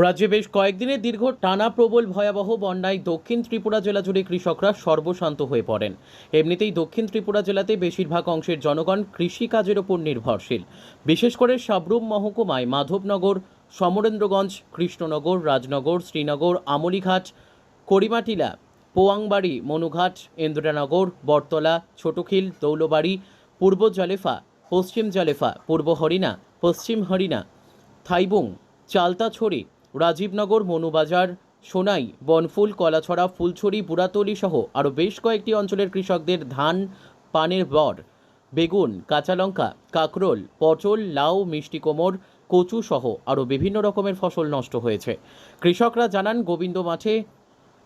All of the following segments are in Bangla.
রাজ্যে বেশ কয়েকদিনের দীর্ঘ টানা প্রবল ভয়াবহ বন্যায় দক্ষিণ ত্রিপুরা জেলা জুড়ে কৃষকরা সর্বশান্ত হয়ে পড়েন। এমনিতেই দক্ষিণ ত্রিপুরা জেলাতে বেশিরভাগ অংশের জনগণ কৃষিকাজের ওপর নির্ভরশীল। বিশেষ করে সাবরুম মহকুমায় মাধবনগর, সমরেন্দ্রগঞ্জ, কৃষ্ণনগর, রাজনগর, শ্রীনগর, আমলিঘাট, করিমাটিলা, পোয়াংবাড়ি, মনুঘাট, ইন্দ্রানগর, বটতলা, ছোটখিল, দৌলবাড়ি, পূর্ব জালেফা, পশ্চিম জালেফা, পূর্ব হরিণা, পশ্চিম হরিণা, থাইবুং, চালতাছড়ি, রাজীবনগর, মনুবাজার, সোনাই, বনফুল, কলাছড়া, ফুলছড়ি, বুড়াতলি সহ আরও বেশ কয়েকটি অঞ্চলের কৃষকদের ধান, পানের বর, বেগুন, কাঁচা লঙ্কা, কাঁকরোল, পটল, লাউ, মিষ্টি কোমর, কচু সহ আরও বিভিন্ন রকমের ফসল নষ্ট হয়েছে। কৃষকরা জানান, গোবিন্দ মাঠে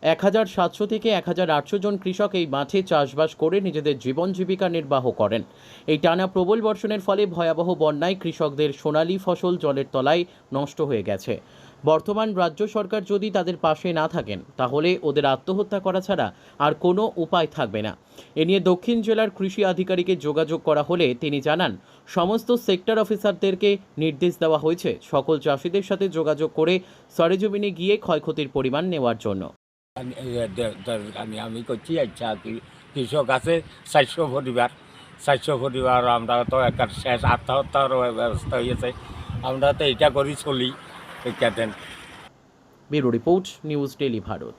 1700 থেকে 1800 জন কৃষক এই মাঠে চাষবাস করে নিজেদের জীবন জীবিকা নির্বাহ করেন। এই টানা প্রবল বর্ষণের ফলে ভয়াবহ বন্যায় কৃষকদের সোনালী ফসল জলের তলায় নষ্ট হয়ে গেছে। বর্তমান রাজ্য সরকার যদি তাদের পাশে না থাকেন, তাহলে ওদের আত্মহত্যা করা ছাড়া আর কোনো উপায় থাকবে না। এ নিয়ে দক্ষিণ জেলার কৃষি আধিকারিকের যোগাযোগ করা হলে তিনি জানান, সমস্ত সেক্টর অফিসারদেরকে নির্দেশ দেওয়া হয়েছে সকল চাষিদের সাথে যোগাযোগ করে সরেজমিনে গিয়ে ক্ষয়ক্ষতির পরিমাণ নেওয়ার জন্য। আমি করছি আচ্ছা কৃষক আছে 400 পরিবার আমরা তো একটা শেষ আত্মহত্যার ব্যবস্থা হয়েছে। আমরা তো এটা করি চলি। Bureau report, news daily Bharat.